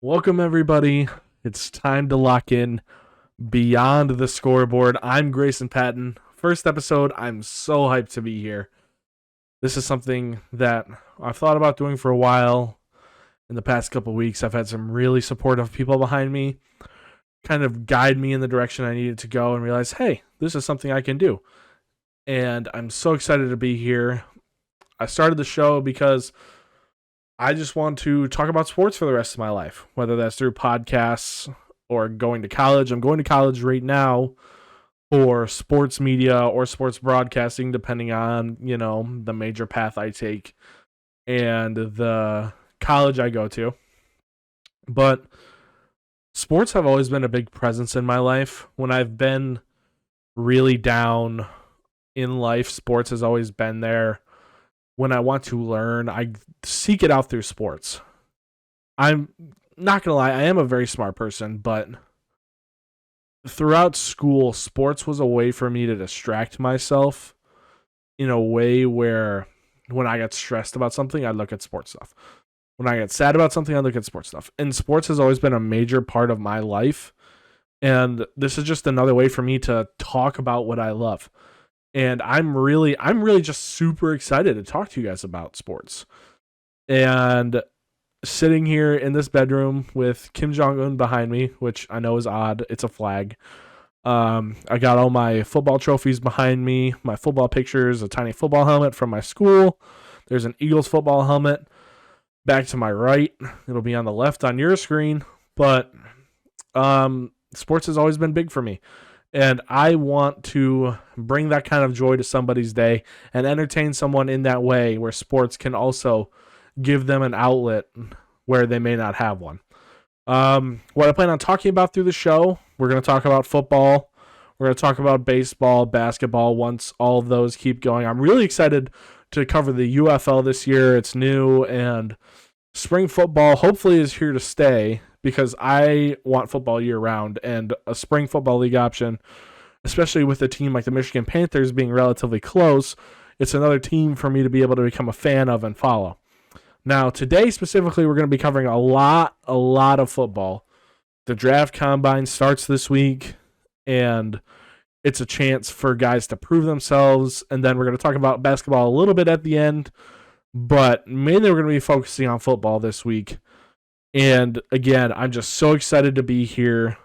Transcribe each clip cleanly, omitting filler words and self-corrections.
Welcome, everybody. It's time to lock in Beyond the Scoreboard. I'm Grayson Patton. First episode, I'm so hyped to be here. This is something that I've thought about doing for a while. In the past couple weeks, I've had some really supportive people behind me kind of guide me in the direction I needed to go and realize, hey, this is something I can do. And I'm so excited to be here. I started the show because I just want to talk about sports for the rest of my life, whether that's through podcasts or going to college. I'm going to college right now for sports media or sports broadcasting, depending on, the major path I take and the college I go to. But sports have always been a big presence in my life. When I've been really down in life, sports has always been there. When I want to learn, I seek it out through sports. I'm not going to lie, I am a very smart person, but throughout school, sports was a way for me to distract myself in a way where when I got stressed about something, I'd look at sports stuff. When I get sad about something, I look at sports stuff. And sports has always been a major part of my life. And this is just another way for me to talk about what I love. And I'm really just super excited to talk to you guys about sports. And sitting here in this bedroom with Kim Jong-un behind me, which I know is odd. It's a flag. I got all my football trophies behind me, my football pictures, a tiny football helmet from my school. There's an Eagles football helmet. Back to my right, it'll be on the left on your screen. But sports has always been big for me. And I want to bring that kind of joy to somebody's day and entertain someone in that way where sports can also give them an outlet where they may not have one. What I plan on talking about through the show, we're going to talk about football. We're going to talk about baseball, basketball once all of those keep going. I'm really excited to cover the UFL this year. It's new, and spring football hopefully is here to stay because I want football year round, and a spring football league option, especially with a team like the Michigan Panthers being relatively close, it's another team for me to be able to become a fan of and follow. Now, today specifically, we're going to be covering a lot of football. The draft combine starts this week, and it's a chance for guys to prove themselves. And then we're going to talk about basketball a little bit at the end, but mainly we're going to be focusing on football this week. And again, I'm just so excited to be here.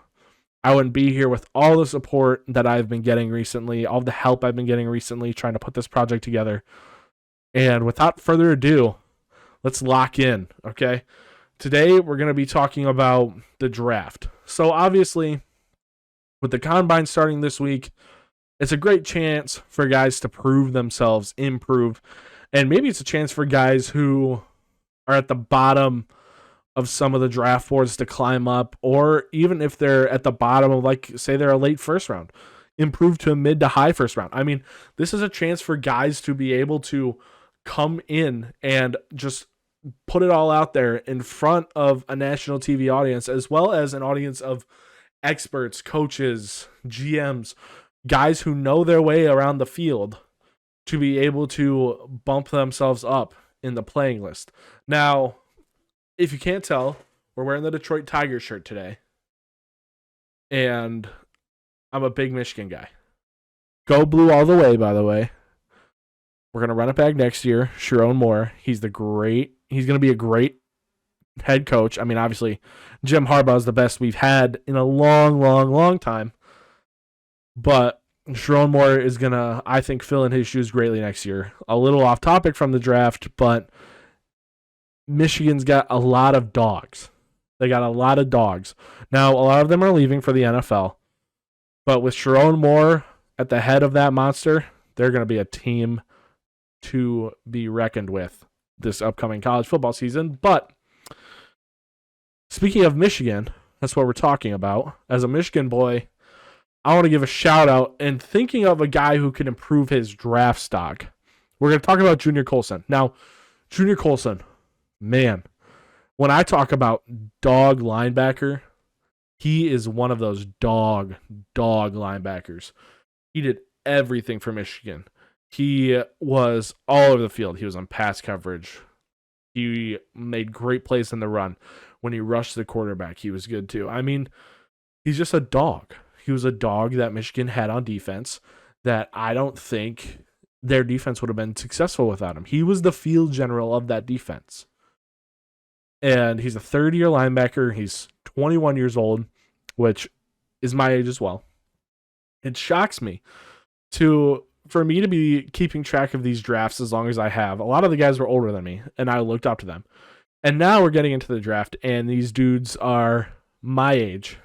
I wouldn't be here with all the support that I've been getting recently, all the help I've been getting recently trying to put this project together. And without further ado, let's lock in, okay? Today, we're going to be talking about the draft. So obviously, with the combine starting this week, it's a great chance for guys to prove themselves, improve, and maybe it's a chance for guys who are at the bottom of some of the draft boards to climb up, or even if they're at the bottom of, like, say they're a late first round, improve to a mid to high first round. I mean, this is a chance for guys to be able to come in and just put it all out there in front of a national TV audience, as well as an audience of experts, coaches, GMs, guys who know their way around the field to be able to bump themselves up in the playing list. Now, if you can't tell, we're wearing the Detroit Tigers shirt today. And I'm a big Michigan guy. Go blue all the way, by the way. We're going to run it back next year. Sharon Moore. He's going to be a great head coach. I mean, obviously, Jim Harbaugh is the best we've had in a long time. But Sharon Moore is going to, I think, fill in his shoes greatly next year. A little off topic from the draft, but Michigan's got a lot of dogs. They got a lot of dogs. Now, a lot of them are leaving for the NFL. But with Sharon Moore at the head of that monster, they're going to be a team to be reckoned with this upcoming college football season. But speaking of Michigan, that's what we're talking about. As a Michigan boy, I want to give a shout out and thinking of a guy who can improve his draft stock. We're going to talk about Junior Colson. Now, Junior Colson, man, when I talk about dog linebacker, he is one of those dog linebackers. He did everything for Michigan. He was all over the field. He was on pass coverage. He made great plays in the run. When he rushed the quarterback, he was good too. I mean, he's just a dog. He was a dog that Michigan had on defense that I don't think their defense would have been successful without him. He was the field general of that defense. And he's a third-year linebacker. He's 21 years old, which is my age as well. It shocks me for me to be keeping track of these drafts as long as I have. A lot of the guys were older than me, and I looked up to them. And now we're getting into the draft, and these dudes are my age.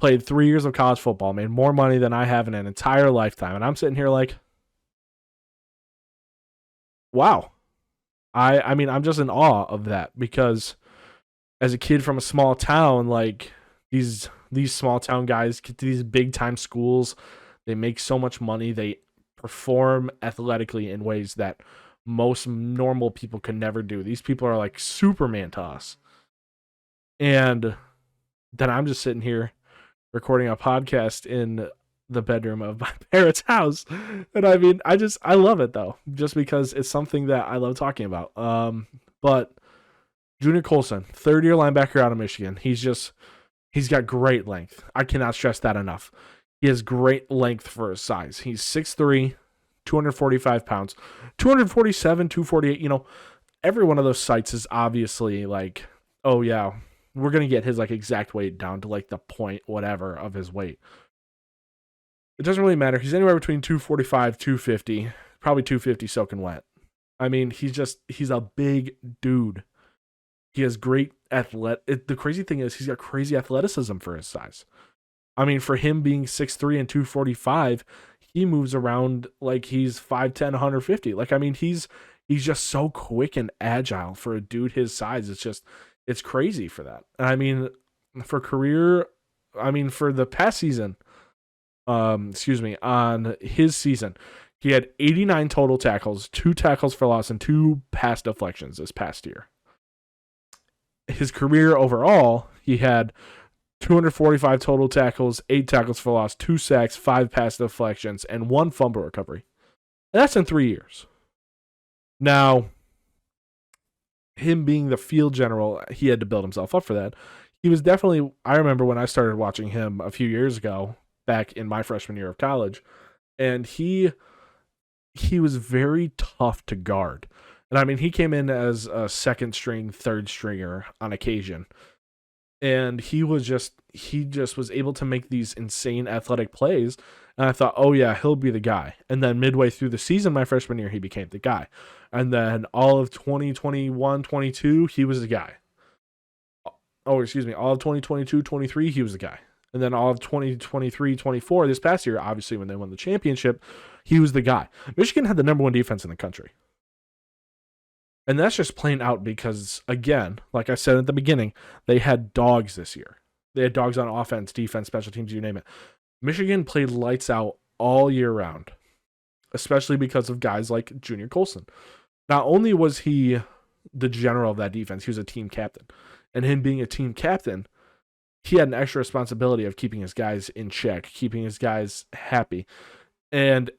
Played 3 years of college football, made more money than I have in an entire lifetime. And I'm sitting here like, wow. I mean, I'm just in awe of that, because as a kid from a small town, like these small town guys get to these big time schools. They make so much money. They perform athletically in ways that most normal people could never do. These people are like Superman to us. And then I'm just sitting here recording a podcast in the bedroom of my parents' house. And I mean, I love it though, just because it's something that I love talking about. But Junior Colson, third-year linebacker out of Michigan. He's got great length. I cannot stress that enough. He has great length for his size. He's 6'3", 245 pounds, 247, 248. You know, every one of those sites is obviously like, oh yeah, we're going to get his like exact weight down to like the point whatever of his weight. It doesn't really matter. He's anywhere between 245, 250, probably 250 soaking wet. I mean, he's a big dude. He has great the crazy thing is he's got crazy athleticism for his size. I mean, for him being 6'3" and 245, he moves around like he's 5'10", 150. Like, I mean, he's just so quick and agile for a dude his size. It's crazy for that. And I mean, for the past season, on his season, he had 89 total tackles, 2 tackles for loss, and 2 pass deflections this past year. His career overall, he had 245 total tackles, 8 tackles for loss, 2 sacks, 5 pass deflections, and 1 fumble recovery. And that's in 3 years. Now, him being the field general, he had to build himself up for that. He was definitely, I remember when I started watching him a few years ago, back in my freshman year of college, and he was very tough to guard. And I mean, he came in as a second string, third stringer on occasion. And he just was able to make these insane athletic plays. And I thought, oh yeah, he'll be the guy. And then midway through the season, my freshman year, he became the guy. And then all of 2021, 22, he was the guy. All of 2022, 23, he was the guy. And then all of 2023, 24, this past year, obviously when they won the championship, he was the guy. Michigan had the number 1 defense in the country. And that's just playing out because, again, like I said at the beginning, they had dogs this year. They had dogs on offense, defense, special teams, you name it. Michigan played lights out all year round, especially because of guys like Junior Colson. Not only was he the general of that defense, he was a team captain. And him being a team captain, he had an extra responsibility of keeping his guys in check, keeping his guys happy. And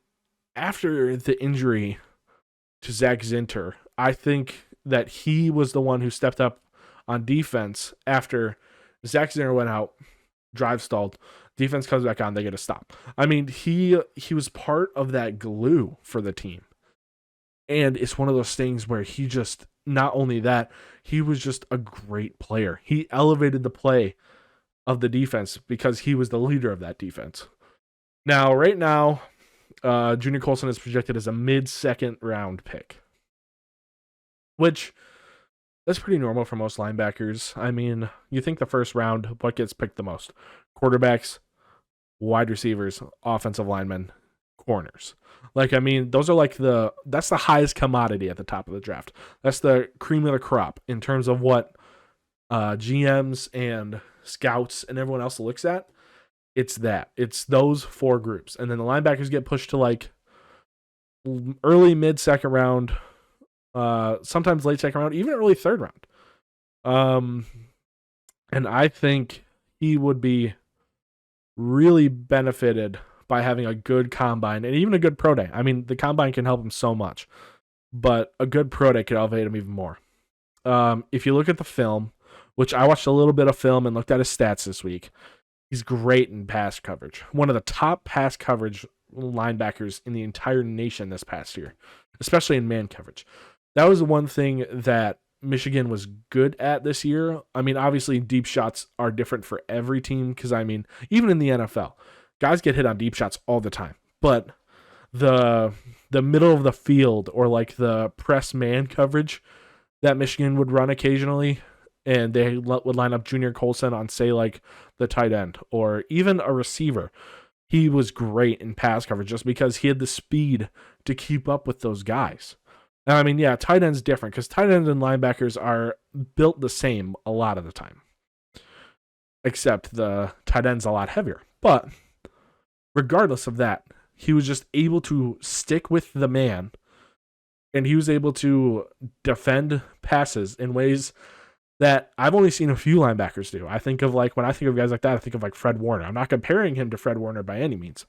after the injury to Zach Zinter, I think that he was the one who stepped up on defense after Zach Zinter went out, drive stalled, defense comes back on, they get a stop. I mean, he was part of that glue for the team. And it's one of those things where he just, not only that, he was just a great player. He elevated the play of the defense because he was the leader of that defense. Now, right now, Junior Colson is projected as a mid-second round pick, which that's pretty normal for most linebackers. I mean, you think the first round, what gets picked the most? Quarterbacks, wide receivers, offensive linemen, corners. Like, I mean, those are like that's the highest commodity at the top of the draft. That's the cream of the crop in terms of what GMs and scouts and everyone else looks at. It's those 4 groups. And then the linebackers get pushed to like early mid-second round, sometimes late second round, even early third round. And I think he would be really benefited by having a good combine and even a good pro day. I mean, the combine can help him so much, but a good pro day could elevate him even more. If you look at the film, which I watched a little bit of film and looked at his stats this week. He's great in pass coverage. One of the top pass coverage linebackers in the entire nation this past year, especially in man coverage. That was one thing that Michigan was good at this year. I mean, obviously, deep shots are different for every team because, I mean, even in the NFL, guys get hit on deep shots all the time. But the middle of the field or like the press man coverage that Michigan would run occasionally, and they would line up Junior Colson on, say, like the tight end or even a receiver. He was great in pass coverage just because he had the speed to keep up with those guys. And I mean, yeah, tight end's different because tight ends and linebackers are built the same a lot of the time, except the tight end's a lot heavier. But regardless of that, he was just able to stick with the man, and he was able to defend passes in ways that I've only seen a few linebackers do. I think of like, when I think of guys like that, I think of like Fred Warner. I'm not comparing him to Fred Warner by any means,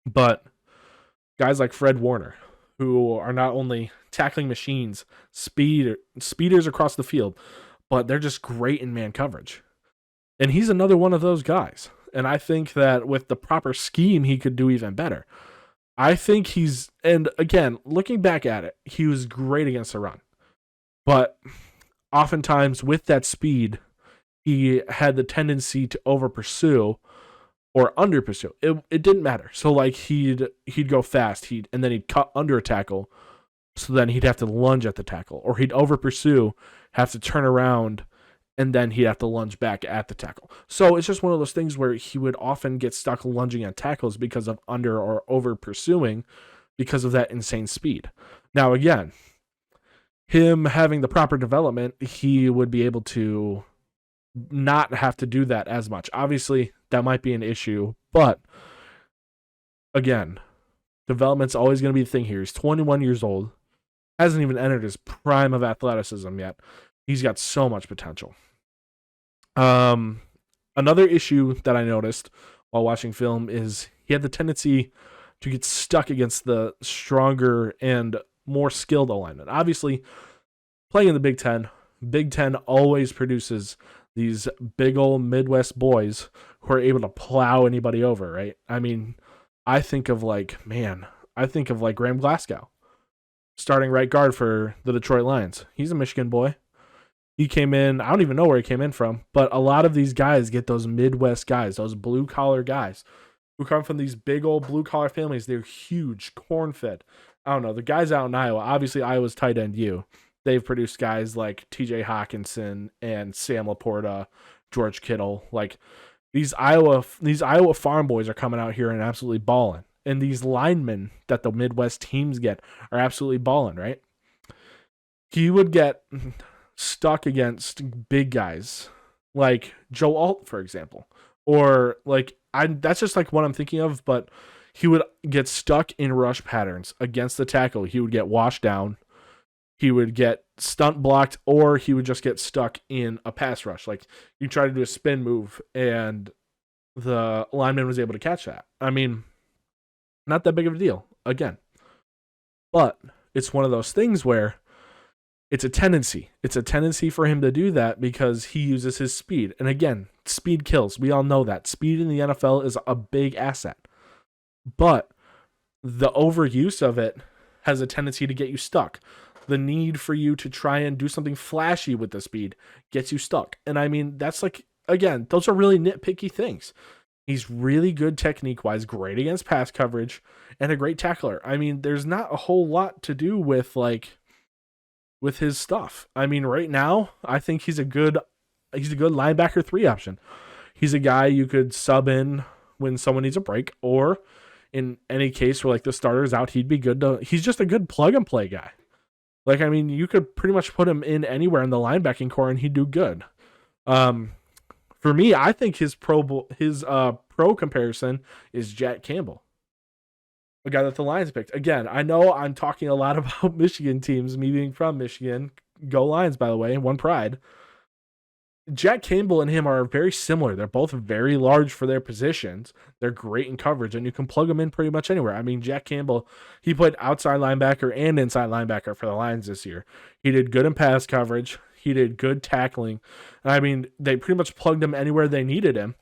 but guys like Fred Warner, who are not only tackling machines, speeders across the field, but they're just great in man coverage. And he's another one of those guys. And I think that with the proper scheme, he could do even better. I think and again, looking back at it, he was great against the run. But oftentimes with that speed, he had the tendency to over pursue or under pursue. It didn't matter. So like he'd go fast, and then he'd cut under a tackle. So then he'd have to lunge at the tackle, or he'd over pursue, have to turn around, and then he'd have to lunge back at the tackle. So it's just one of those things where he would often get stuck lunging at tackles because of under or over pursuing because of that insane speed. Now again, him having the proper development, he would be able to not have to do that as much. Obviously, that might be an issue, but again, development's always going to be the thing here. He's 21 years old, hasn't even entered his prime of athleticism yet. He's got so much potential. Another issue that I noticed while watching film is he had the tendency to get stuck against the stronger and more skilled alignment. Obviously, playing in the Big Ten always produces these big old Midwest boys who are able to plow anybody over, right? I mean, I think of like Graham Glasgow, starting right guard for the Detroit Lions. He's a Michigan boy. He came in, I don't even know where he came in from, but a lot of these guys get those Midwest guys, those blue-collar guys who come from these big old blue-collar families. They're huge, corn-fed. I don't know, the guys out in Iowa, obviously Iowa's tight end U. They've produced guys like TJ Hawkinson and Sam Laporta, George Kittle. Like these Iowa farm boys are coming out here and absolutely balling. And these linemen that the Midwest teams get are absolutely balling, right? He would get stuck against big guys like Joe Alt, for example, or like that's just like what I'm thinking of, but he would get stuck in rush patterns against the tackle. He would get washed down. He would get stunt blocked, or he would just get stuck in a pass rush. Like you try to do a spin move and the lineman was able to catch that. I mean, not that big of a deal again, but it's one of those things where it's a tendency. It's a tendency for him to do that because he uses his speed. And again, speed kills. We all know that. Speed in the NFL is a big asset. But the overuse of it has a tendency to get you stuck. The need for you to try and do something flashy with the speed gets you stuck. And I mean, that's like, again, those are really nitpicky things. He's really good technique-wise, great against pass coverage, and a great tackler. I mean, there's not a whole lot to do with his stuff. I mean, right now, I think he's a good linebacker 3 option. He's a guy you could sub in when someone needs a break, or in any case where like the starter's out, he'd be good he's just a good plug and play guy. Like, I mean, you could pretty much put him in anywhere in the linebacking core and he'd do good. For me, I think his pro comparison is Jack Campbell, a guy that the Lions picked. Again, I know I'm talking a lot about Michigan teams, me being from Michigan. Go Lions, by the way, one pride. Jack Campbell and him are very similar. They're both very large for their positions. They're great in coverage, and you can plug them in pretty much anywhere. I mean, Jack Campbell, he played outside linebacker and inside linebacker for the Lions this year. He did good in pass coverage. He did good tackling. I mean, they pretty much plugged him anywhere they needed him,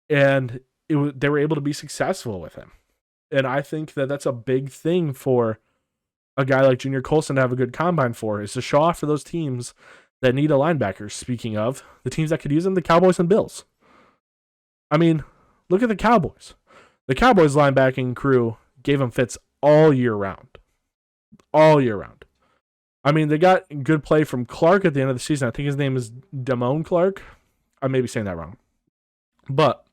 and they were able to be successful with him. And I think that that's a big thing for a guy like Junior Colson to have a good combine for, is to show off for those teams that need a linebacker. Speaking of, the teams that could use him, the Cowboys and Bills. I mean, look at the Cowboys. The Cowboys linebacking crew gave him fits all year round. All year round. I mean, they got good play from Clark at the end of the season. I think his name is Damone Clark. I may be saying that wrong. But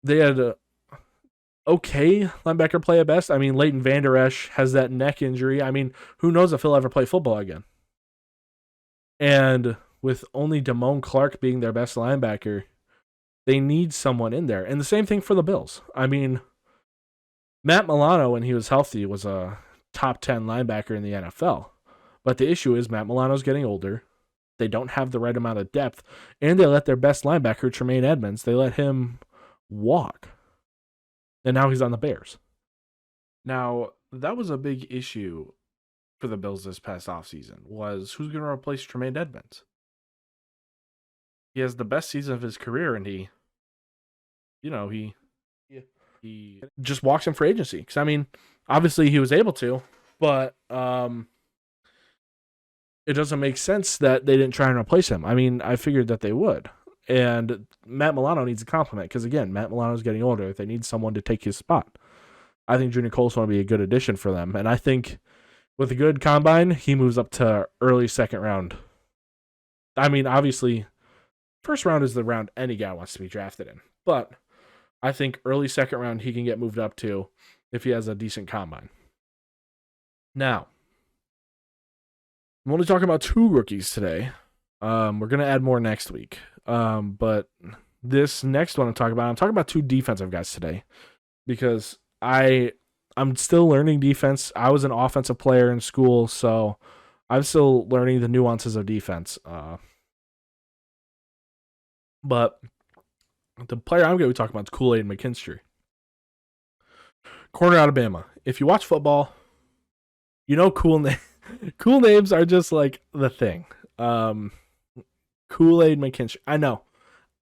they had a okay linebacker play at best. I mean, Leighton Vander Esch has that neck injury. I mean, who knows if he'll ever play football again. And with only Damone Clark being their best linebacker, they need someone in there. And the same thing for the Bills. I mean, Matt Milano, when he was healthy, was a top 10 linebacker in the NFL. But the issue is Matt Milano's getting older. They don't have the right amount of depth. And they let their best linebacker, Tremaine Edmonds, they let him walk. And now he's on the Bears. Now, that was a big issue for the Bills this past offseason, was who's going to replace Tremaine Edmonds? He has the best season of his career, and he just walks in for agency. Because, I mean, obviously he was able to, but it doesn't make sense that they didn't try and replace him. I mean, I figured that they would. And Matt Milano needs a compliment because, again, Matt Milano's getting older. They need someone to take his spot. I think Junior Colson will be a good addition for them. And I think with a good combine, he moves up to early second round. I mean, obviously, first round is the round any guy wants to be drafted in. But I think early second round he can get moved up to if he has a decent combine. Now, I'm only talking about 2 rookies today. We're going to add more next week. But this next one I'm talking about 2 defensive guys today because I'm still learning defense. I was an offensive player in school, so I'm still learning the nuances of defense. But the player I'm going to be talking about is Kool-Aid McKinstry. Corner, Alabama. If you watch football, you know cool names are just like the thing. Kool-Aid McKinstry. I know.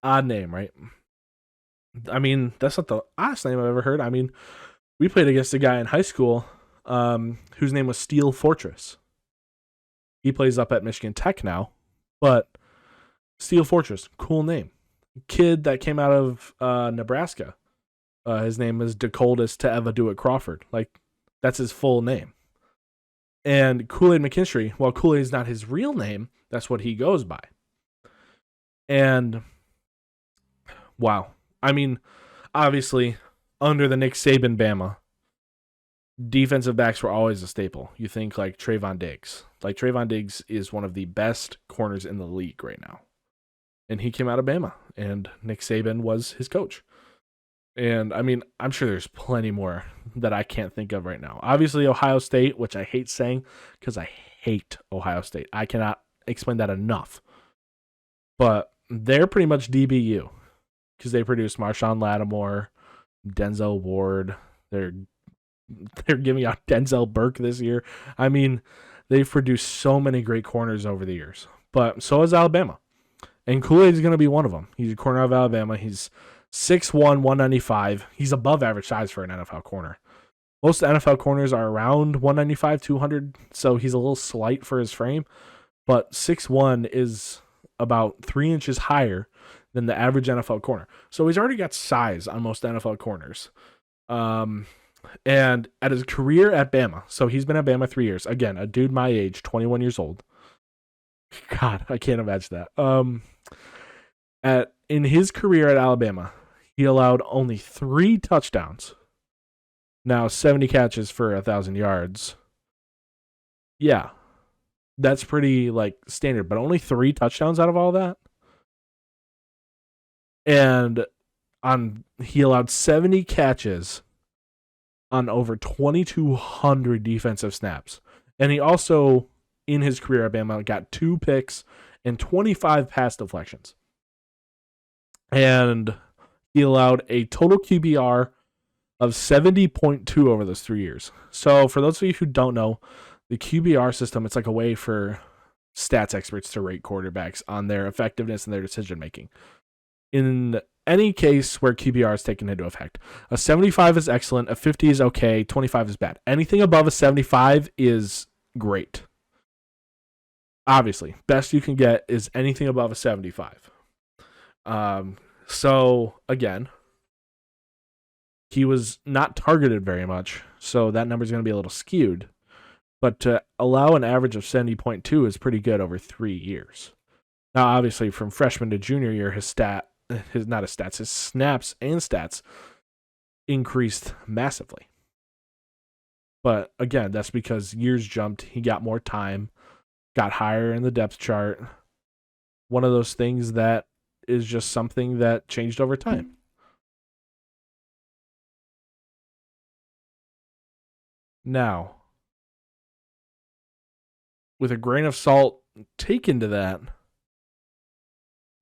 Odd name, right? I mean, that's not the oddest name I've ever heard. I mean, we played against a guy in high school whose name was Steel Fortress. He plays up at Michigan Tech now, but Steel Fortress, cool name. Kid that came out of Nebraska. His name is Dakotas to Eva Dewitt Crawford. Like, that's his full name. And Kool-Aid McKinstry, while Kool-Aid is not his real name, that's what he goes by. And, wow. I mean, obviously, under the Nick Saban Bama, defensive backs were always a staple. You think like Trayvon Diggs. Like, Trayvon Diggs is one of the best corners in the league right now. And he came out of Bama, and Nick Saban was his coach. And, I mean, I'm sure there's plenty more that I can't think of right now. Obviously, Ohio State, which I hate saying because I hate Ohio State. I cannot explain that enough. But they're pretty much DBU because they produced Marshawn Lattimore, Denzel Ward. They're giving out Denzel Burke this year. I mean, they've produced so many great corners over the years. But so is Alabama. And Kool-Aid is going to be one of them. He's a corner of Alabama. He's 6'1", 195. He's above average size for an NFL corner. Most NFL corners are around 195, 200, so he's a little slight for his frame. But 6'1" is about 3 inches higher than the average NFL corner. So he's already got size on most NFL corners. And at his career at Bama, so he's been at Bama 3 years. Again, a dude my age, 21 years old. God, I can't imagine that. In his career at Alabama, he allowed only 3 touchdowns. Now, 70 catches for 1,000 yards. Yeah, that's pretty like standard, but only 3 touchdowns out of all that. And he allowed 70 catches on over 2,200 defensive snaps. And he also, in his career at Bama, got 2 picks and 25 pass deflections. And he allowed a total QBR of 70.2 over those 3 years. So for those of you who don't know, the QBR system, it's like a way for stats experts to rate quarterbacks on their effectiveness and their decision making. In any case where QBR is taken into effect, a 75 is excellent, a 50 is okay, 25 is bad. Anything above a 75 is great. Obviously, best you can get is anything above a 75. So again, he was not targeted very much, so that number is going to be a little skewed. But to allow an average of 70.2 is pretty good over 3 years. Now, obviously, from freshman to junior year, his snaps and stats increased massively. But again, that's because years jumped. He got more time, got higher in the depth chart. One of those things that is just something that changed over time. Now, with a grain of salt taken to that,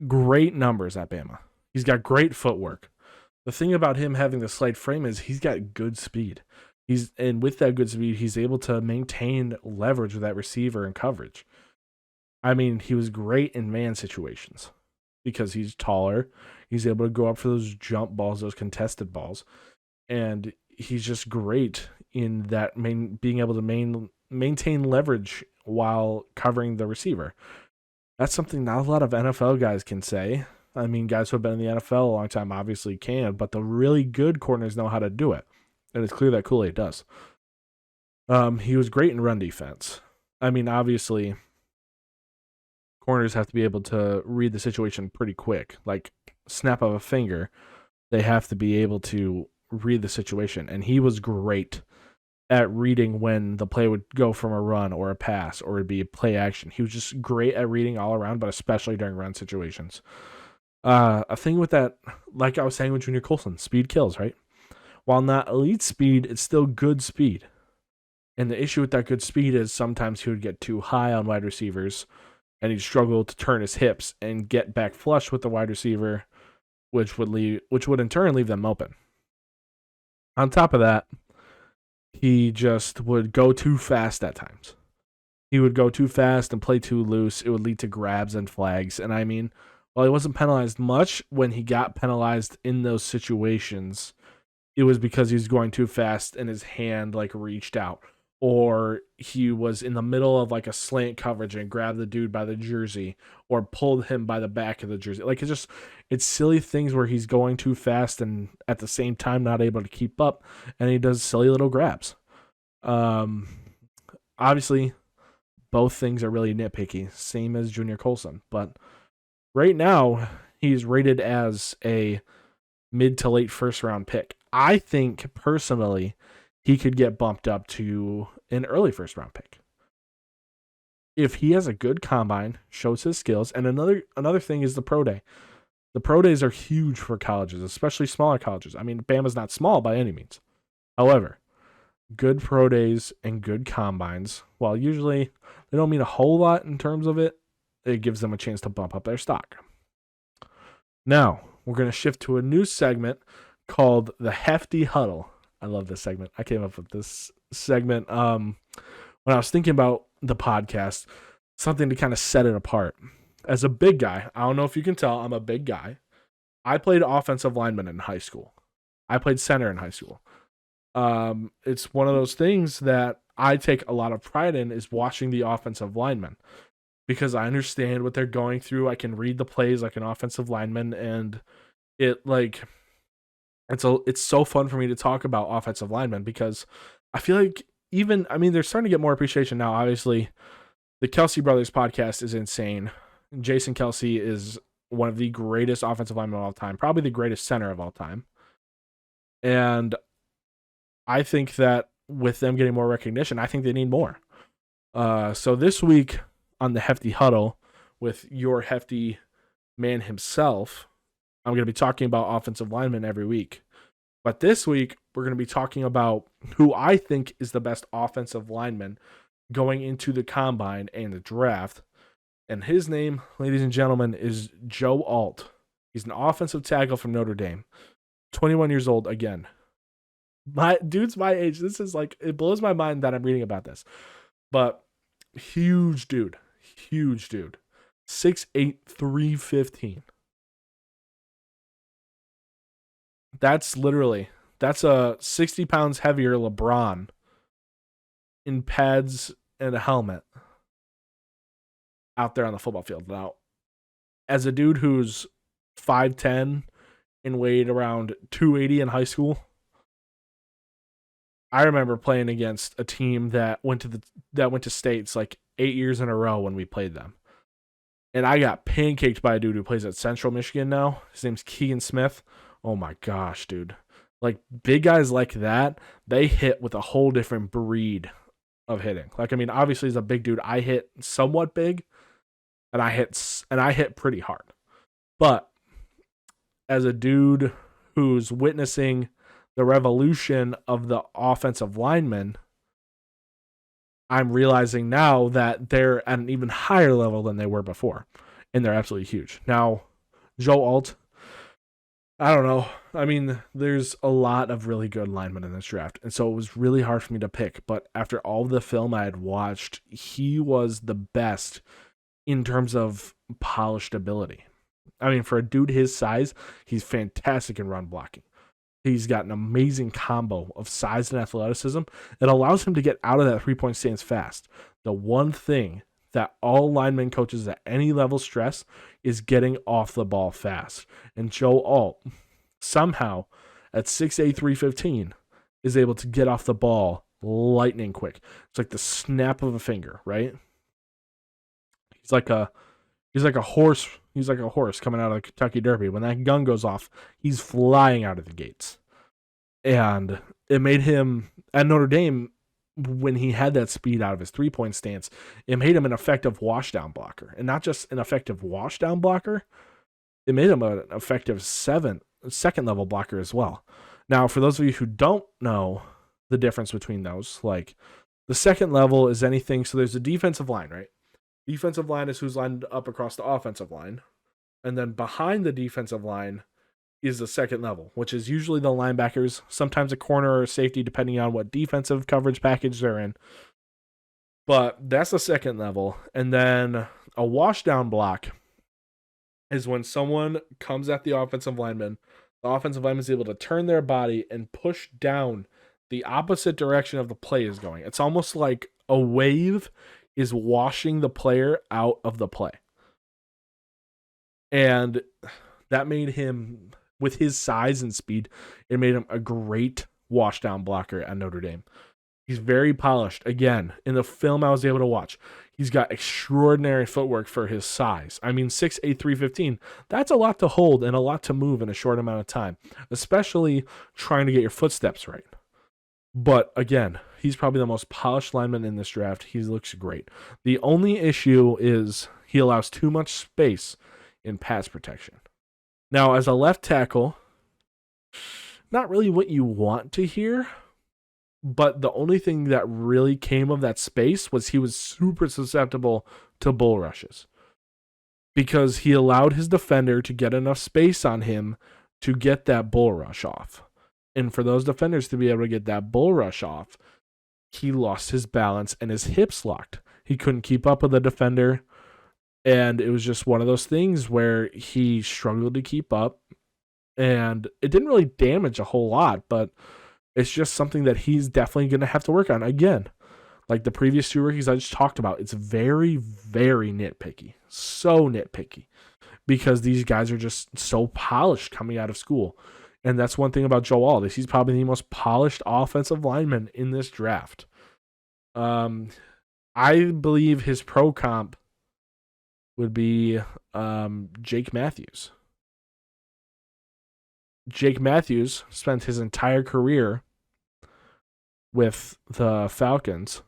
great numbers at Bama. He's got great footwork. The thing about him having the slight frame is he's got good speed. And with that good speed, he's able to maintain leverage with that receiver and coverage. I mean, he was great in man situations because he's taller. He's able to go up for those jump balls, those contested balls. And he's just great in that being able to maintain leverage while covering the receiver. That's something not a lot of NFL guys can say. I mean, guys who have been in the NFL a long time obviously can, but the really good corners know how to do it. And it's clear that Kool-Aid does. He was great in run defense. I mean, obviously, corners have to be able to read the situation pretty quick. Like, snap of a finger, they have to be able to read the situation. And he was great at reading when the play would go from a run or a pass or it'd be a play action. He was just great at reading all around, but especially during run situations. A thing with that, like I was saying with Junior Colson, speed kills, right? While not elite speed, it's still good speed. And the issue with that good speed is sometimes he would get too high on wide receivers and he'd struggle to turn his hips and get back flush with the wide receiver, which would in turn leave them open. On top of that, he just would go too fast at times. He would go too fast and play too loose. It would lead to grabs and flags. And I mean, while he wasn't penalized much, when he got penalized in those situations, it was because he was going too fast and his hand reached out, or he was in the middle of a slant coverage and grabbed the dude by the jersey or pulled him by the back of the jersey. It's silly things where he's going too fast and at the same time not able to keep up, and he does silly little grabs. Obviously, both things are really nitpicky, same as Junior Colson, but right now he's rated as a mid to late first round pick. I think personally he could get bumped up to an early first round pick if he has a good combine, shows his skills. And another thing is the pro day. The pro days are huge for colleges, especially smaller colleges. I mean, Bama's not small by any means. However, good pro days and good combines, while usually they don't mean a whole lot in terms of it, it gives them a chance to bump up their stock. Now, we're going to shift to a new segment called the Hefty Huddle. I love this segment. I came up with this segment when I was thinking about the podcast, something to kind of set it apart. As a big guy, I don't know if you can tell, I'm a big guy. I played offensive lineman in high school. I played center in high school. It's one of those things that I take a lot of pride in, is watching the offensive linemen, because I understand what they're going through. I can read the plays like an offensive lineman, and it's so fun for me to talk about offensive linemen, because I feel like they're starting to get more appreciation now. Obviously, the Kelsey Brothers podcast is insane. Jason Kelsey is one of the greatest offensive linemen of all time, probably the greatest center of all time. And I think that with them getting more recognition, I think they need more. So this week on the Hefty Huddle with your Hefty man himself, I'm going to be talking about offensive linemen every week. But this week, we're going to be talking about who I think is the best offensive lineman going into the combine and the draft. And his name, ladies and gentlemen, is Joe Alt. He's an offensive tackle from Notre Dame. 21 years old again. Dude's my age. This is it blows my mind that I'm reading about this. But huge dude. huge dude. 6'8", 315. That's a 60 pounds heavier LeBron in pads and a helmet out there on the football field. Now, as a dude who's 5'10" and weighed around 280 in high school, I remember playing against a team that went to states like 8 years in a row when we played them. And I got pancaked by a dude who plays at Central Michigan now. His name's Keegan Smith. Oh my gosh, dude. Like, big guys like that, they hit with a whole different breed of hitting. Like, I mean, obviously as a big dude, I hit somewhat big, and I hit pretty hard. But as a dude who's witnessing the revolution of the offensive linemen, I'm realizing now that they're at an even higher level than they were before, and they're absolutely huge. Now, Joe Alt, I don't know. I mean, there's a lot of really good linemen in this draft, and so it was really hard for me to pick. But after all the film I had watched, he was the best in terms of polished ability. I mean, for a dude his size, he's fantastic in run blocking. He's got an amazing combo of size and athleticism. It allows him to get out of that three-point stance fast. The one thing that all lineman coaches at any level stress is getting off the ball fast. And Joe Alt, somehow, at 6'8", 315, is able to get off the ball lightning quick. It's like the snap of a finger, right? He's like a horse. He's like a horse coming out of the Kentucky Derby. When that gun goes off, he's flying out of the gates. And it made him, at Notre Dame, when he had that speed out of his three-point stance, it made him an effective washdown blocker. And not just an effective washdown blocker, it made him an effective second-level blocker as well. Now, for those of you who don't know the difference between those, like, the second level is anything, so there's a defensive line, right? Defensive line is who's lined up across the offensive line. And then behind the defensive line is the second level, which is usually the linebackers, sometimes a corner or a safety, depending on what defensive coverage package they're in. But that's the second level. And then a washdown block is when someone comes at the offensive lineman is able to turn their body and push down the opposite direction of the play is going. It's almost like a wave is washing the player out of the play. And that made him, with his size and speed, it made him a great washdown blocker at Notre Dame. He's very polished. Again, in the film I was able to watch, he's got extraordinary footwork for his size. I mean, 6'8", 315, that's a lot to hold and a lot to move in a short amount of time, especially trying to get your footsteps right. But again, he's probably the most polished lineman in this draft. He looks great. The only issue is he allows too much space in pass protection. Now, as a left tackle, not really what you want to hear, but the only thing that really came of that space was he was super susceptible to bull rushes because he allowed his defender to get enough space on him to get that bull rush off. And for those defenders to be able to get that bull rush off, he lost his balance and his hips locked. He couldn't keep up with the defender. And it was just one of those things where he struggled to keep up. And it didn't really damage a whole lot, but it's just something that he's definitely going to have to work on. Again, like the previous two rookies I just talked about, it's very, very nitpicky. So nitpicky. Because these guys are just so polished coming out of school. And that's one thing about Joe Alt. He's probably the most polished offensive lineman in this draft. I believe his pro comp would be Jake Matthews. Jake Matthews spent his entire career with the Falcons,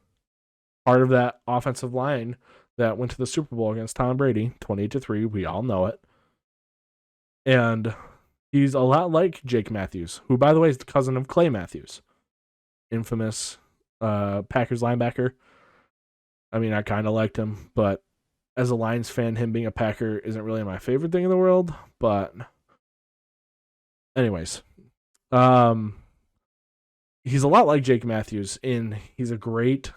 part of that offensive line that went to the Super Bowl against Tom Brady, 28-3. We all know it. And he's a lot like Jake Matthews, who, by the way, is the cousin of Clay Matthews, infamous Packers linebacker. I mean, I kind of liked him, but as a Lions fan, him being a Packer isn't really my favorite thing in the world. But anyways, he's a lot like Jake Matthews he's a great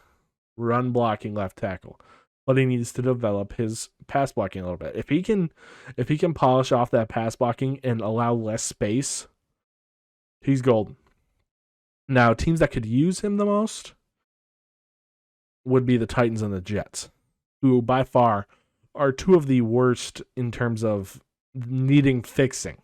run blocking left tackle. but he needs to develop his pass blocking a little bit. If he can polish off that pass blocking and allow less space, he's golden. Now, teams that could use him the most would be the Titans and the Jets, who by far are two of the worst in terms of needing fixing.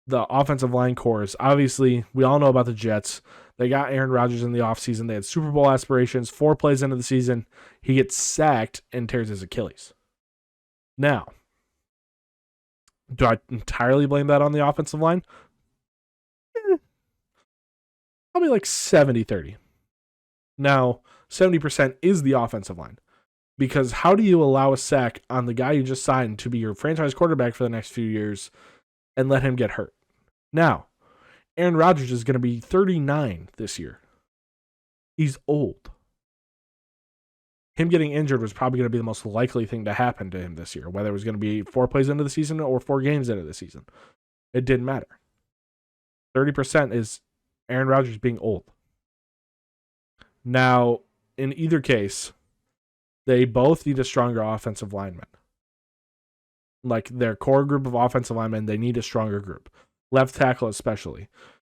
The offensive line cores, obviously, we all know about the Jets. They got Aaron Rodgers in the offseason. They had Super Bowl aspirations. 4 plays into the season, he gets sacked and tears his Achilles. Now, do I entirely blame that on the offensive line? Probably like 70-30. Now, 70% is the offensive line. Because how do you allow a sack on the guy you just signed to be your franchise quarterback for the next few years and let him get hurt? Now, Aaron Rodgers is going to be 39 this year. He's old. Him getting injured was probably going to be the most likely thing to happen to him this year, whether it was going to be 4 plays into the season or 4 games into the season. It didn't matter. 30% is Aaron Rodgers being old. Now, in either case, they both need a stronger offensive lineman. Like their core group of offensive linemen, they need a stronger group. Left tackle especially.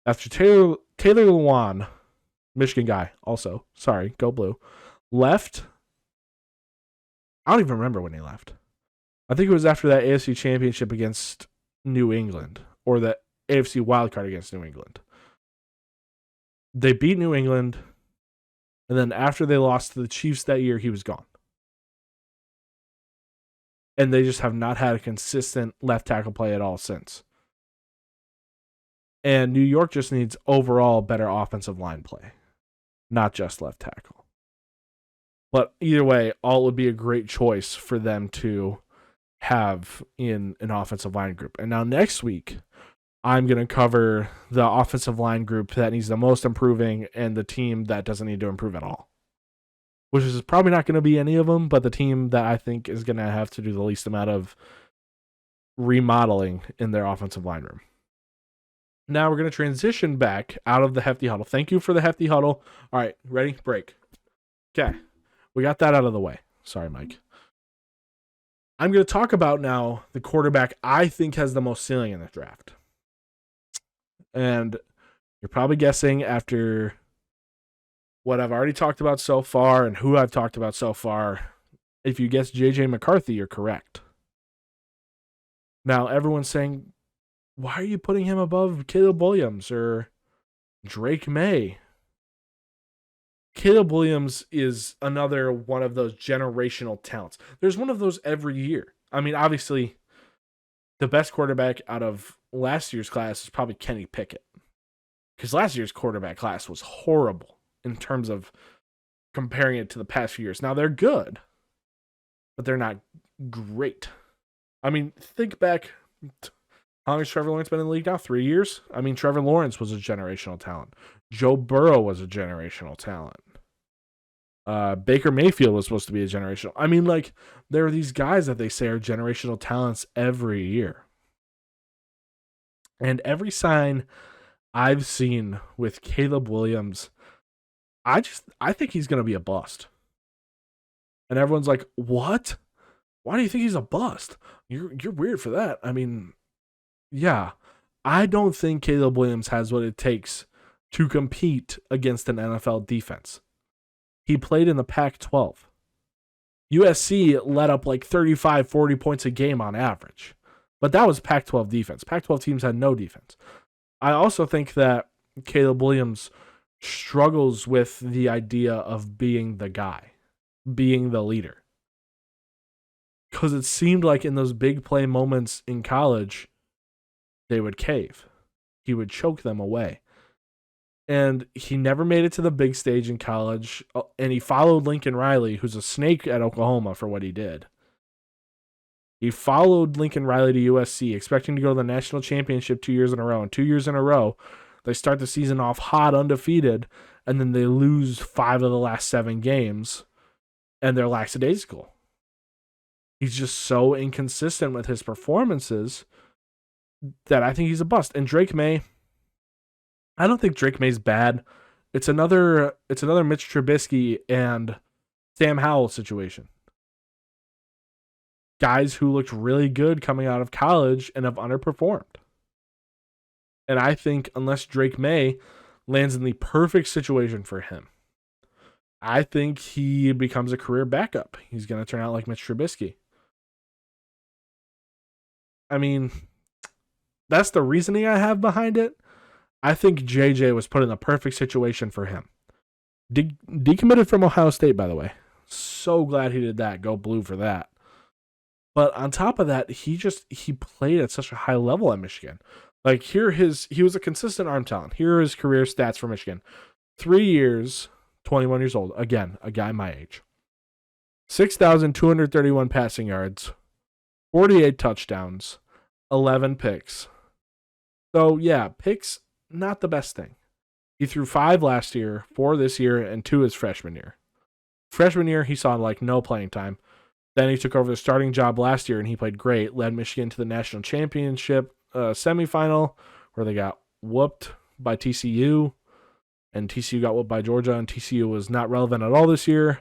After Taylor Lewan, Michigan guy also, sorry, go blue, left. I don't even remember when he left. I think it was after that AFC championship against New England, or the AFC wildcard against New England. They beat New England, and then after they lost to the Chiefs that year, he was gone. And they just have not had a consistent left tackle play at all since. And New York just needs overall better offensive line play, not just left tackle. But either way, all would be a great choice for them to have in an offensive line group. And now next week, I'm going to cover the offensive line group that needs the most improving and the team that doesn't need to improve at all. Which is probably not going to be any of them, but the team that I think is going to have to do the least amount of remodeling in their offensive line room. Now we're going to transition back out of the Hefty Huddle. Thank you for the Hefty Huddle. All right, ready? Break. Okay, we got that out of the way. Sorry, Mike. I'm going to talk about now the quarterback I think has the most ceiling in the draft. And you're probably guessing after what I've already talked about so far and who I've talked about so far, if you guess J.J. McCarthy, you're correct. Now, everyone's saying, why are you putting him above Caleb Williams or Drake May? Caleb Williams is another one of those generational talents. There's one of those every year. I mean, obviously, the best quarterback out of last year's class is probably Kenny Pickett. Because last year's quarterback class was horrible in terms of comparing it to the past few years. Now, they're good, but they're not great. I mean, think back, how long has Trevor Lawrence been in the league now? 3 years? I mean, Trevor Lawrence was a generational talent. Joe Burrow was a generational talent. Baker Mayfield was supposed to be a generational. I mean, like, there are these guys that they say are generational talents every year. And every sign I've seen with Caleb Williams, I think he's going to be a bust. And everyone's like, what? Why do you think he's a bust? You're weird for that. I mean, yeah, I don't think Caleb Williams has what it takes to compete against an NFL defense. He played in the Pac-12. USC let up like 35, 40 points a game on average. But that was Pac-12 defense. Pac-12 teams had no defense. I also think that Caleb Williams struggles with the idea of being the guy, being the leader. Because it seemed like in those big play moments in college, they would cave. He would choke them away. And he never made it to the big stage in college. And he followed Lincoln Riley, who's a snake at Oklahoma, for what he did. He followed Lincoln Riley to USC, expecting to go to the national championship 2 years in a row. And 2 years in a row, they start the season off hot, undefeated, and then they lose 5 of the last 7 games, and they're lackadaisical. He's just so inconsistent with his performances that I think he's a bust. And Drake May, I don't think Drake May's bad. It's another Mitch Trubisky and Sam Howell situation. guys who looked really good coming out of college and have underperformed. And I think unless Drake May lands in the perfect situation for him, I think he becomes a career backup. He's going to turn out like Mitch Trubisky. I mean, that's the reasoning I have behind it. I think JJ was put in the perfect situation for him. Decommitted from Ohio State, by the way. So glad he did that. Go blue for that. But on top of that, he played at such a high level at Michigan. Like he was a consistent arm talent. Here are his career stats for Michigan. 3 years, 21 years old. Again, a guy my age. 6,231 passing yards, 48 touchdowns, 11 picks. So yeah, picks, not the best thing. He threw 5 last year, 4 this year, and 2 his freshman year. Freshman year, he saw like no playing time. Then he took over the starting job last year, and he played great. Led Michigan to the national championship semifinal, where they got whooped by TCU, and TCU got whooped by Georgia, and TCU was not relevant at all this year.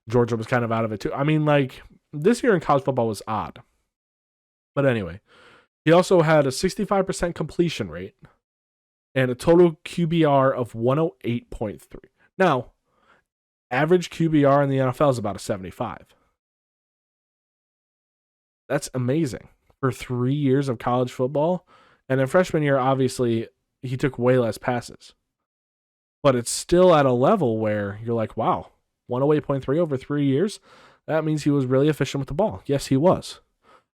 Georgia was kind of out of it too. I mean, like, this year in college football was odd. But anyway, he also had a 65% completion rate and a total QBR of 108.3. Now, average QBR in the NFL is about a 75. That's amazing for 3 years of college football. And in freshman year, obviously, he took way less passes. But it's still at a level where you're like, wow, 108.3 over 3 years? That means he was really efficient with the ball. Yes, he was.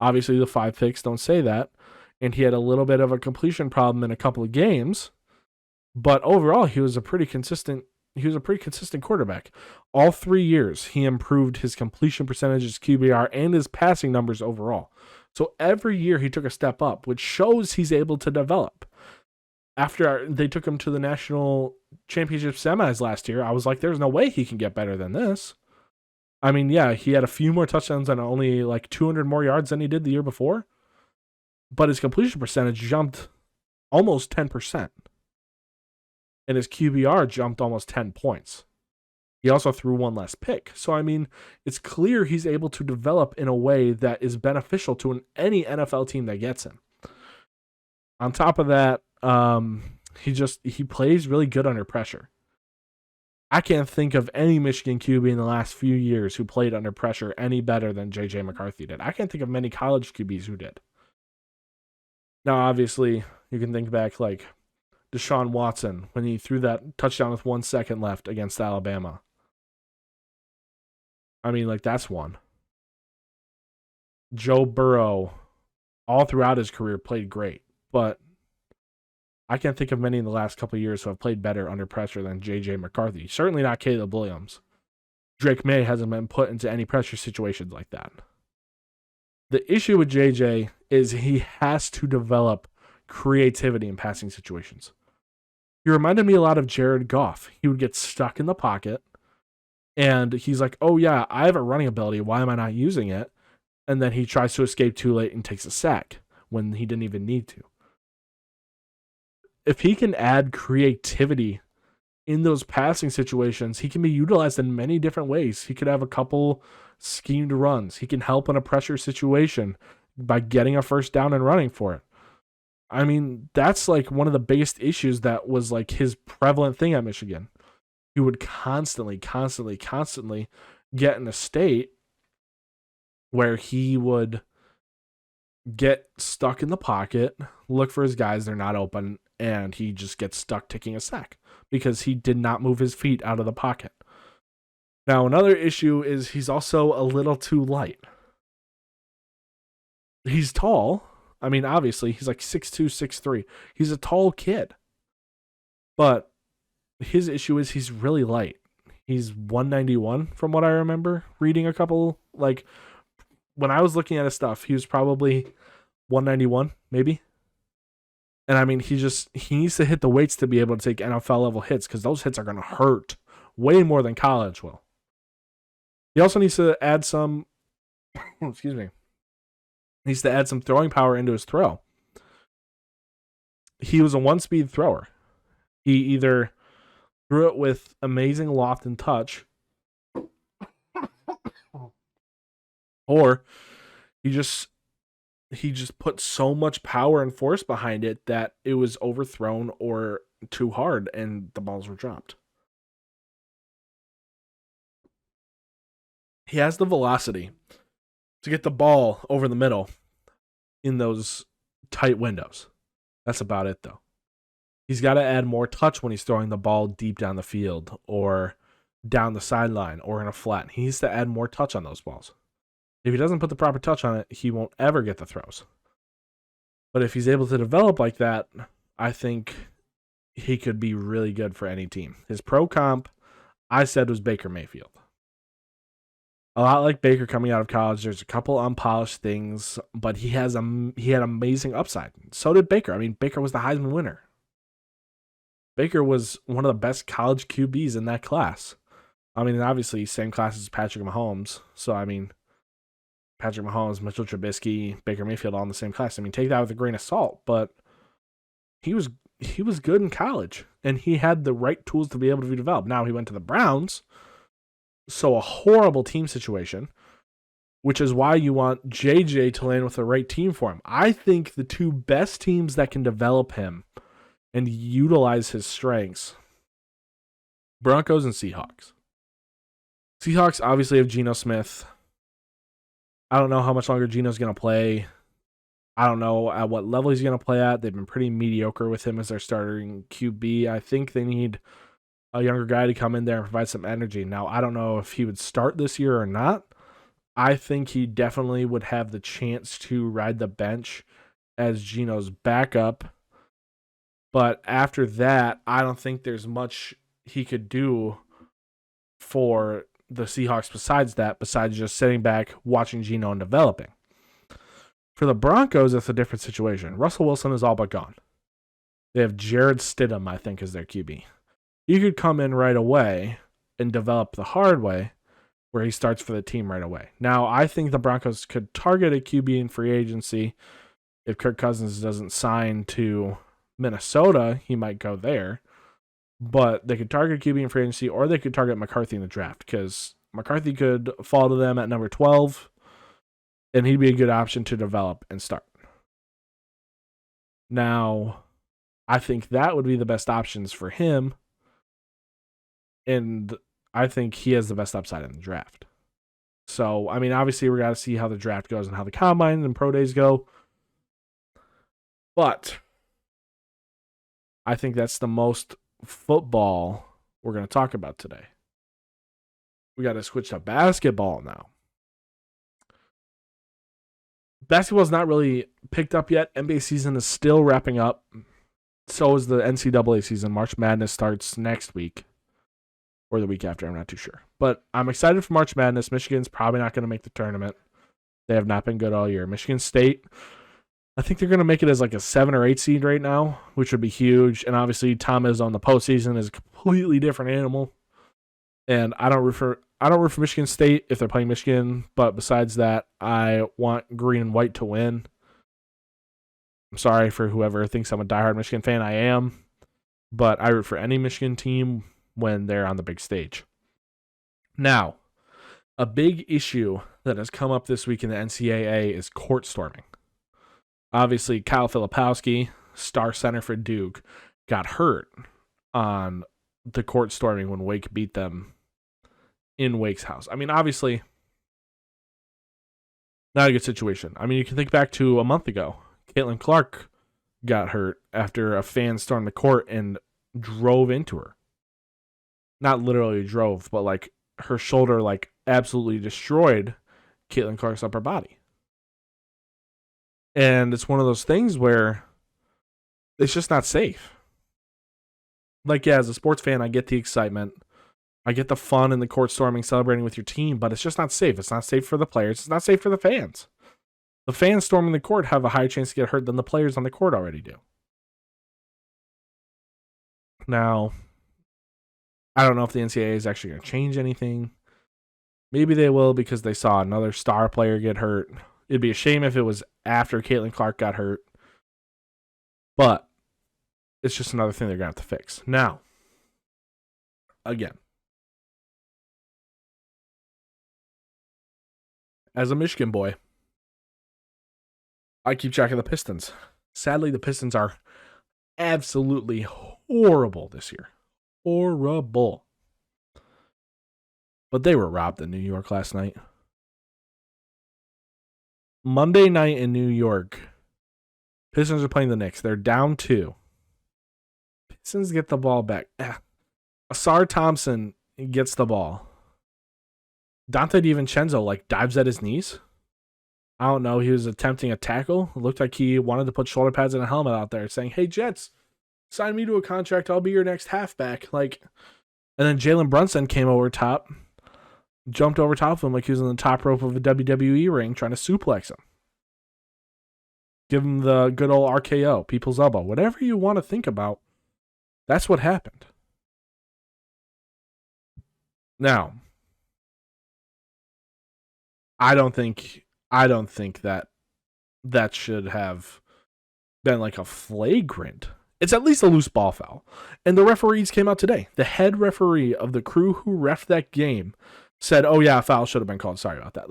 Obviously, the 5 picks don't say that. And he had a little bit of a completion problem in a couple of games. But overall, he was a pretty consistent quarterback. All 3 years, he improved his completion percentage, his QBR, and his passing numbers overall. So every year he took a step up, which shows he's able to develop. After they took him to the national championship semis last year, I was like, there's no way he can get better than this. I mean, yeah, he had a few more touchdowns and only like 200 more yards than he did the year before. But his completion percentage jumped almost 10%. And his QBR jumped almost 10 points. He also threw 1 less pick. So, I mean, it's clear he's able to develop in a way that is beneficial to any NFL team that gets him. On top of that, he plays really good under pressure. I can't think of any Michigan QB in the last few years who played under pressure any better than J.J. McCarthy did. I can't think of many college QBs who did. Now, obviously, you can think back like Deshaun Watson when he threw that touchdown with 1 second left against Alabama. I mean, like, that's one. Joe Burrow, all throughout his career, played great, but I can't think of many in the last couple of years who have played better under pressure than J.J. McCarthy. Certainly not Caleb Williams. Drake May hasn't been put into any pressure situations like that. The issue with J.J. is he has to develop creativity in passing situations. He reminded me a lot of Jared Goff. He would get stuck in the pocket, and he's like, oh yeah, I have a running ability. Why am I not using it? And then he tries to escape too late and takes a sack when he didn't even need to. If he can add creativity in those passing situations, he can be utilized in many different ways. He could have a couple schemed runs. He can help in a pressure situation by getting a first down and running for it. I mean, that's like one of the biggest issues that was like his prevalent thing at Michigan. He would constantly get in a state where he would get stuck in the pocket, look for his guys, they're not open, and he just gets stuck taking a sack because he did not move his feet out of the pocket. Now, another issue is he's also a little too light. He's tall. I mean, obviously, he's like 6'2", 6'3". He's a tall kid. But his issue is he's really light. He's 191 from what I remember reading a couple, like, when I was looking at his stuff, he was probably 191, maybe. And I mean, he needs to hit the weights to be able to take NFL level hits because those hits are going to hurt way more than college will. He also needs to add some, excuse me, needs to add some throwing power into his throw. He was a one-speed thrower. He either threw it with amazing loft and touch, or He just put so much power and force behind it that it was overthrown or too hard and the balls were dropped. He has the velocity to get the ball over the middle in those tight windows. That's about it, though. He's got to add more touch when he's throwing the ball deep down the field or down the sideline or in a flat. He needs to add more touch on those balls. If he doesn't put the proper touch on it, he won't ever get the throws. But if he's able to develop like that, I think he could be really good for any team. His pro comp, I said, was Baker Mayfield. A lot like Baker coming out of college. There's a couple unpolished things, but he had amazing upside. So did Baker. I mean, Baker was the Heisman winner. Baker was one of the best college QBs in that class. I mean, obviously, same class as Patrick Mahomes. So, I mean, Patrick Mahomes, Mitchell Trubisky, Baker Mayfield, all in the same class. I mean, take that with a grain of salt, but he was good in college, and he had the right tools to be able to be developed. Now he went to the Browns, so a horrible team situation, which is why you want JJ to land with the right team for him. I think the two best teams that can develop him and utilize his strengths, Broncos and Seahawks. Seahawks obviously have Geno Smith. I don't know how much longer Geno's going to play. I don't know at what level he's going to play at. They've been pretty mediocre with him as their starting QB. I think they need a younger guy to come in there and provide some energy. Now, I don't know if he would start this year or not. I think he definitely would have the chance to ride the bench as Geno's backup. But after that, I don't think there's much he could do for the Seahawks besides just sitting back, watching Geno and developing. For the Broncos, it's a different situation. Russell Wilson is all but gone. They have Jared Stidham, I think, as their QB. He could come in right away and develop the hard way, where he starts for the team right away. Now, I think the Broncos could target a QB in free agency. If Kirk Cousins doesn't sign to Minnesota, he might go there. But they could target QB in free agency, or they could target McCarthy in the draft, because McCarthy could fall to them at number 12, and he'd be a good option to develop and start. Now, I think that would be the best options for him, and I think he has the best upside in the draft. So, I mean, obviously, we're going to see how the draft goes and how the combine and pro days go. But I think that's the most football we're going to talk about today. We got to switch to basketball now. Basketball is not really picked up yet. NBA season is still wrapping up. So is the NCAA season. March Madness starts next week. Or the week after, I'm not too sure. But I'm excited for March Madness. Michigan's probably not going to make the tournament. They have not been good all year. Michigan State, I think they're going to make it as like a 7 or 8 seed right now, which would be huge. And obviously, Tom is on the postseason is a completely different animal. And I don't root for Michigan State if they're playing Michigan. But besides that, I want green and white to win. I'm sorry for whoever thinks I'm a diehard Michigan fan. I am. But I root for any Michigan team when they're on the big stage. Now, a big issue that has come up this week in the NCAA is court storming. Obviously, Kyle Filipowski, star center for Duke, got hurt on the court storming when Wake beat them in Wake's house. I mean, obviously, not a good situation. I mean, you can think back to a month ago. Caitlin Clark got hurt after a fan stormed the court and drove into her. Not literally drove, but like her shoulder like absolutely destroyed Caitlin Clark's upper body. And it's one of those things where it's just not safe. Like, yeah, as a sports fan, I get the excitement. I get the fun in the court storming, celebrating with your team, but it's just not safe. It's not safe for the players. It's not safe for the fans. The fans storming the court have a higher chance to get hurt than the players on the court already do. Now, I don't know if the NCAA is actually going to change anything. Maybe they will because they saw another star player get hurt. It'd be a shame if it was after Caitlin Clark got hurt. But it's just another thing they're going to have to fix. Now, again, as a Michigan boy, I keep track of the Pistons. Sadly, the Pistons are absolutely horrible this year. Horrible. But they were robbed in New York last night. Monday night in New York, Pistons are playing the Knicks. They're down 2. Pistons get the ball back. Asar Thompson gets the ball. Dante DiVincenzo dives at his knees. I don't know. He was attempting a tackle. It looked like he wanted to put shoulder pads and a helmet out there, saying, "Hey Jets, sign me to a contract. I'll be your next halfback." And then Jalen Brunson came over top, jumped over top of him like he was on the top rope of a WWE ring, trying to suplex him. Give him the good old RKO, people's elbow, whatever you want to think about. That's what happened. Now, I don't think that should have been a flagrant. It's at least a loose ball foul. And the referees came out today. The head referee of the crew who reffed that game said, "Oh yeah, a foul should have been called. Sorry about that."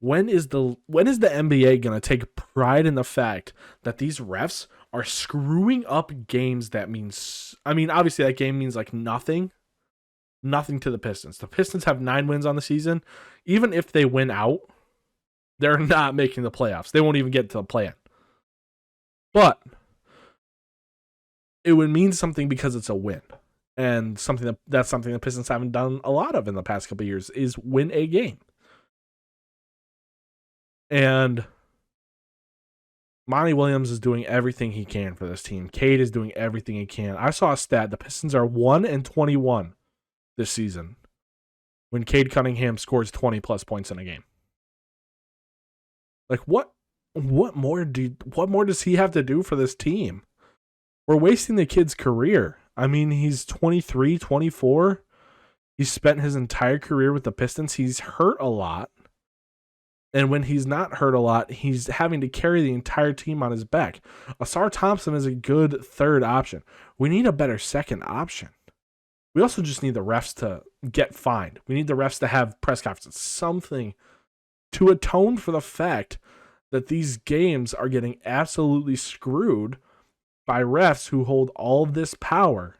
When is the NBA going to take pride in the fact that these refs are screwing up games that means, obviously that game means nothing to the Pistons. The Pistons have 9 wins on the season. Even if they win out, they're not making the playoffs. They won't even get to the play-in. But it would mean something because it's a win. And that's something the Pistons haven't done a lot of in the past couple of years is win a game. And Monty Williams is doing everything he can for this team. Cade is doing everything he can. I saw a stat. The Pistons are 1-21 this season when Cade Cunningham scores 20-plus points in a game. What more does he have to do for this team? We're wasting the kid's career. He's 23, 24. He's spent his entire career with the Pistons. He's hurt a lot. And when he's not hurt a lot, he's having to carry the entire team on his back. Asar Thompson is a good third option. We need a better second option. We also just need the refs to get fined. We need the refs to have press conferences, something to atone for the fact that these games are getting absolutely screwed by refs who hold all of this power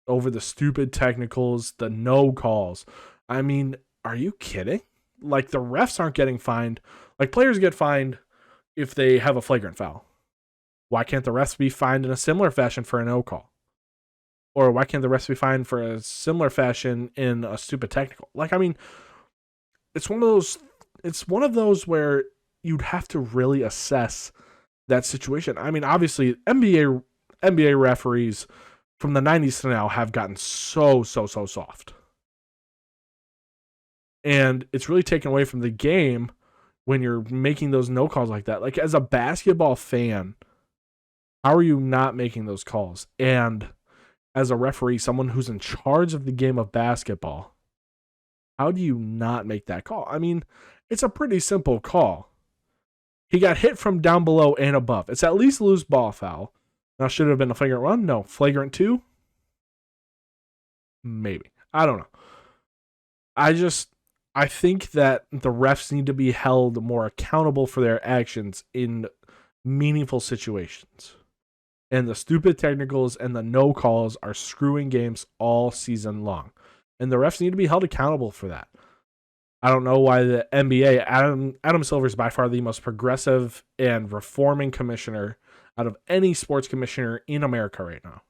over the stupid technicals, the no calls. Are you kidding? The refs aren't getting fined. Players get fined if they have a flagrant foul. Why can't the refs be fined in a similar fashion for a no call? Or why can't the refs be fined for a similar fashion in a stupid technical? It's one of those where you'd have to really assess that situation. Obviously, NBA referees from the 90s to now have gotten so soft. And it's really taken away from the game when you're making those no calls like that. As a basketball fan, how are you not making those calls? And as a referee, someone who's in charge of the game of basketball, how do you not make that call? It's a pretty simple call. He got hit from down below and above. It's at least a loose ball foul. Now, should it have been a flagrant 1? No. Flagrant 2? Maybe. I don't know. I think that the refs need to be held more accountable for their actions in meaningful situations. And the stupid technicals and the no calls are screwing games all season long. And the refs need to be held accountable for that. I don't know why the NBA, Adam Silver is by far the most progressive and reforming commissioner out of any sports commissioner in America right now.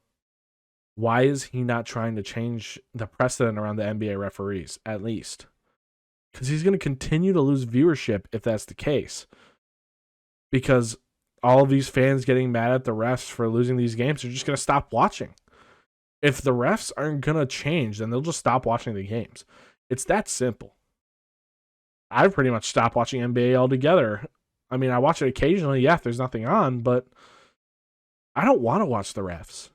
Why is he not trying to change the precedent around the NBA referees, at least? Because he's going to continue to lose viewership if that's the case. Because all of these fans getting mad at the refs for losing these games are just going to stop watching. If the refs aren't going to change, then they'll just stop watching the games. It's that simple. I've pretty much stopped watching NBA altogether. I watch it occasionally, if there's nothing on, but I don't want to watch the refs.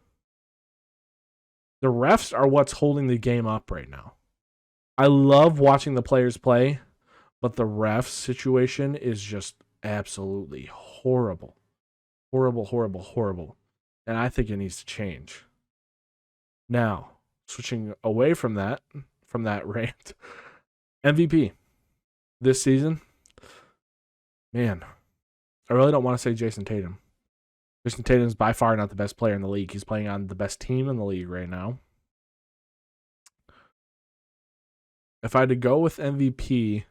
The refs are what's holding the game up right now. I love watching the players play, but the refs situation is just absolutely horrible. Horrible. And I think it needs to change. Now, switching away from that rant, MVP this season, man, I really don't want to say Jason Tatum. Jason Tatum is by far not the best player in the league. He's playing on the best team in the league right now. If I had to go with MVP,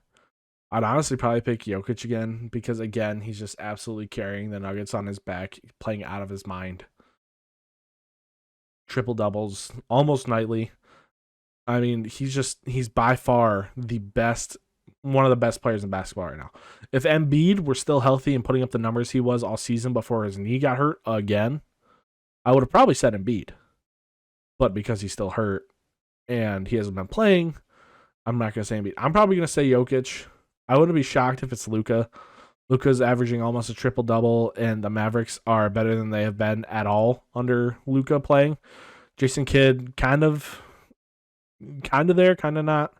I'd honestly probably pick Jokic again because, again, he's just absolutely carrying the Nuggets on his back, playing out of his mind. Triple doubles almost nightly. I mean, he's by far the best, one of the best players in basketball right now. If Embiid were still healthy and putting up the numbers he was all season before his knee got hurt again, I would have probably said Embiid. But because he's still hurt and he hasn't been playing, I'm not going to say Embiid. I'm probably going to say Jokic. I wouldn't be shocked if it's Luka. Luka's averaging almost a triple-double, and the Mavericks are better than they have been at all under Luka playing. Jason Kidd, kind of there, kind of not.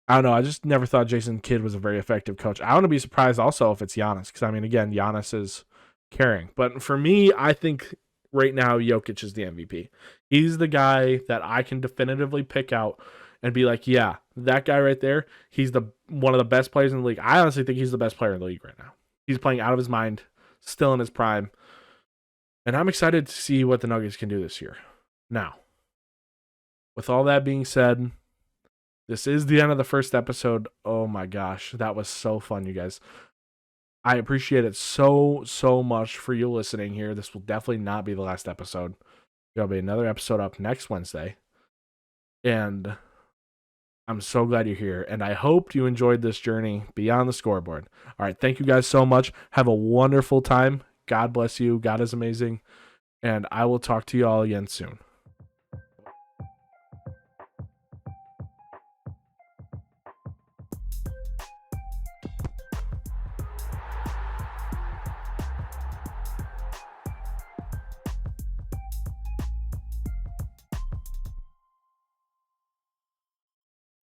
I don't know. I just never thought Jason Kidd was a very effective coach. I wouldn't be surprised also if it's Giannis, because, I mean, again, Giannis is carrying. But for me, I think right now Jokic is the MVP. He's the guy that I can definitively pick out and be like, yeah, that guy right there, he's one of the best players in the league. I honestly think he's the best player in the league right now. He's playing out of his mind, still in his prime. And I'm excited to see what the Nuggets can do this year. Now, with all that being said, this is the end of the first episode. Oh my gosh, that was so fun, you guys. I appreciate it so much for you listening here. This will definitely not be the last episode. There'll be another episode up next Wednesday. And I'm so glad you're here, and I hope you enjoyed this journey beyond the scoreboard. All right, thank you guys so much. Have a wonderful time. God bless you. God is amazing, and I will talk to you all again soon.